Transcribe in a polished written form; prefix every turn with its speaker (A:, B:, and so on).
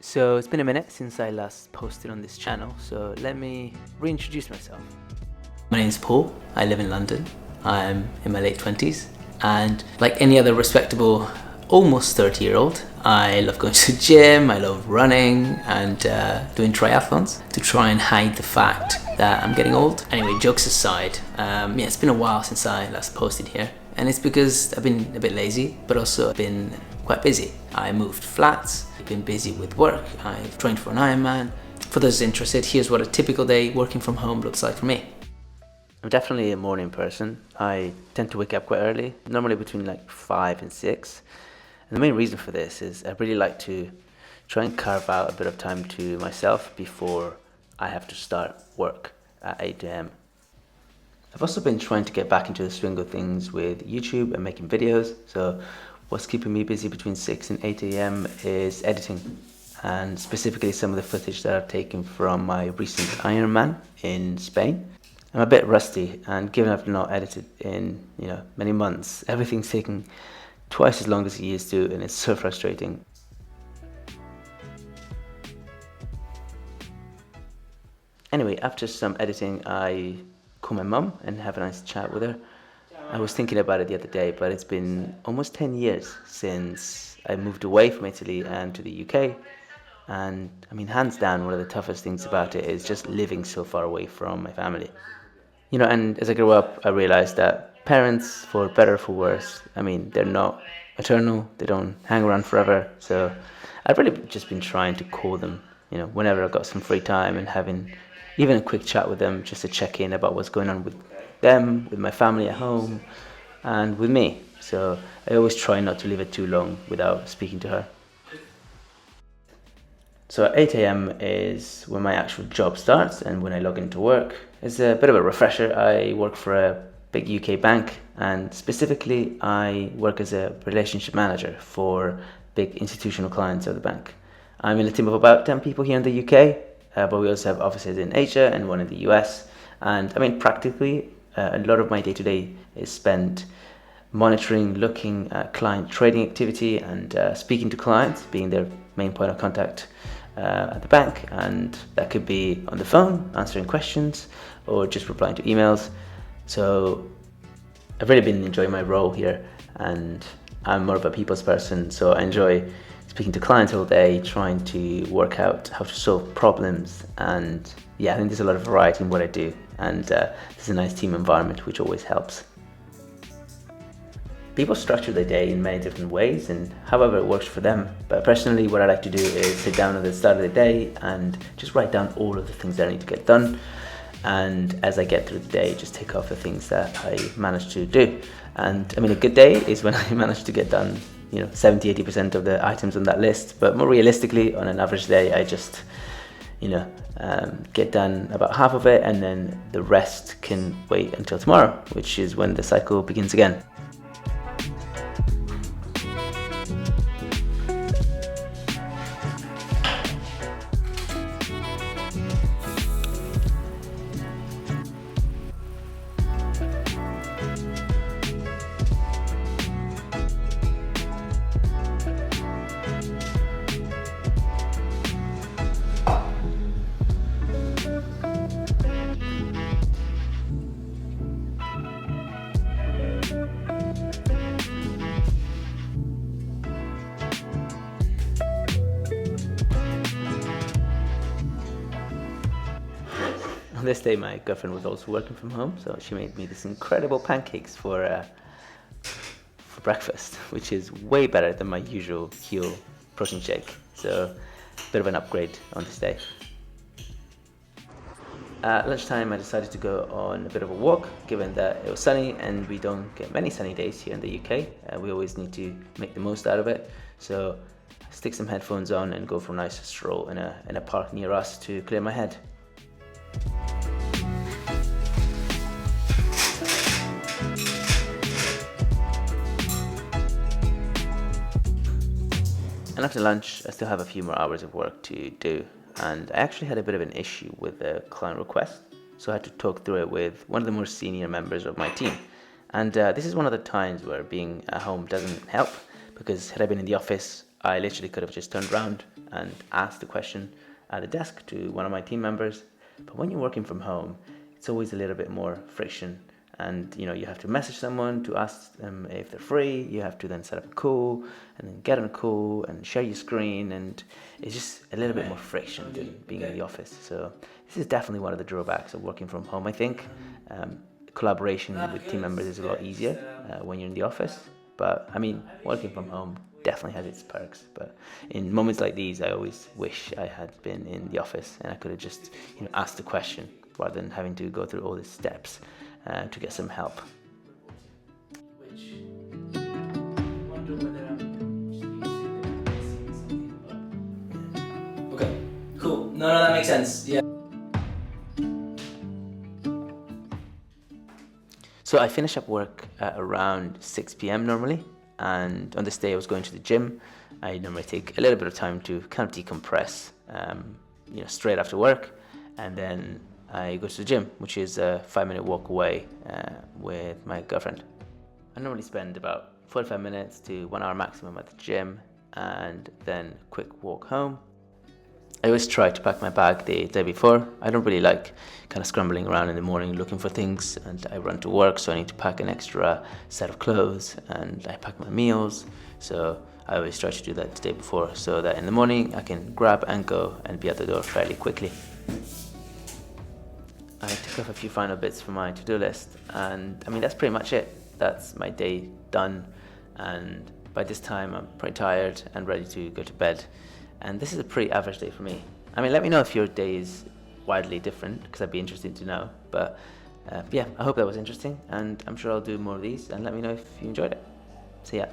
A: So it's been a minute since I last posted on this channel, so let me reintroduce myself. My name is Paul, I live in London, I'm in my late 20s, and like any other respectable, almost 30-year-old, I love going to the gym, I love running and doing triathlons to try and hide the fact that I'm getting old. Anyway, jokes aside, it's been a while since I last posted here, and it's because I've been a bit lazy, but also I've been quite busy. I moved flats, I've been busy with work, I've trained for an Ironman. For those interested, here's what a typical day working from home looks like for me. I'm definitely a morning person. I tend to wake up quite early, normally between like 5 and 6. And the main reason for this is I really like to try and carve out a bit of time to myself before I have to start work at 8 a.m. I've also been trying to get back into the swing of things with YouTube and making videos. So what's keeping me busy between 6 and 8 a.m. is editing, and specifically some of the footage that I've taken from my recent Ironman in Spain. I'm a bit rusty, and given I've not edited in many months, everything's taking twice as long as it used to, and it's so frustrating. Anyway, after some editing, I call my mum and have a nice chat with her. I was thinking about it the other day, but it's been almost 10 years since I moved away from Italy and to the UK. And I mean, hands down, one of the toughest things about it is just living so far away from my family. And as I grew up, I realized that parents, for better or for worse, I mean, they're not eternal, they don't hang around forever. So I've really just been trying to call them, whenever I've got some free time, and having even a quick chat with them just to check in about what's going on with them, with my family at home, and with me. So I always try not to leave it too long without speaking to her. So at 8 a.m. is when my actual job starts and when I log into work. As a bit of a refresher, I work for a big UK bank, and specifically I work as a relationship manager for big institutional clients of the bank. I'm in a team of about 10 people here in the UK, but we also have offices in Asia and one in the US. And I mean, practically, a lot of my day-to-day is spent monitoring, looking at client trading activity and speaking to clients, being their main point of contact at the bank. And that could be on the phone, answering questions, or just replying to emails. So I've really been enjoying my role here, and I'm more of a people's person, so I enjoy speaking to clients all day, trying to work out how to solve problems. And I think there's a lot of variety in what I do, and there's a nice team environment, which always helps. People structure their day in many different ways, and however it works for them. But personally, what I like to do is sit down at the start of the day and just write down all of the things that I need to get done. And as I get through the day, just tick off the things that I managed to do. And I mean, a good day is when I manage to get done 70-80% of the items on that list. But more realistically, on an average day, I just get done about half of it, and then the rest can wait until tomorrow, which is when the cycle begins again. On this day, my girlfriend was also working from home, so she made me this incredible pancakes for breakfast, which is way better than my usual Huel protein shake. So, a bit of an upgrade on this day. At lunchtime, I decided to go on a bit of a walk, given that it was sunny, and we don't get many sunny days here in the UK. We always need to make the most out of it. So, I stick some headphones on and go for a nice stroll in a park near us to clear my head. And after lunch, I still have a few more hours of work to do. And I actually had a bit of an issue with the client request, so I had to talk through it with one of the more senior members of my team. And this is one of the times where being at home doesn't help, because had I been in the office, I literally could have just turned around, and ask the question at a desk to one of my team members. But when you're working from home, it's always a little bit more friction. And you have to message someone to ask them if they're free. You have to then set up a call and then get on a call and share your screen, and it's just a little bit more friction than being in the office. So this is definitely one of the drawbacks of working from home, I think. Collaboration with team members is a lot easier when you're in the office, but I mean, working from home definitely has its perks. But in moments like these, I always wish I had been in the office and I could have just asked the question rather than having to go through all these steps to get some help. Okay, cool. No, that makes sense. Yeah. So I finish up work at around 6 p.m. normally, and on this day I was going to the gym. I normally take a little bit of time to kind of decompress, straight after work, and then I go to the gym, which is a 5-minute walk away with my girlfriend. I normally spend about 45 minutes to 1 hour maximum at the gym, and then a quick walk home. I always try to pack my bag the day before. I don't really like kind of scrambling around in the morning looking for things, and I run to work, so I need to pack an extra set of clothes, and I pack my meals. So I always try to do that the day before so that in the morning I can grab and go and be at the door fairly quickly. I took off a few final bits for my to-do list, and I mean, that's pretty much it. That's my day done, and by this time I'm pretty tired and ready to go to bed. And this is a pretty average day for me. I mean, let me know if your day is wildly different, because I'd be interested to know. But yeah, I hope that was interesting, and I'm sure I'll do more of these, and let me know if you enjoyed it. So yeah.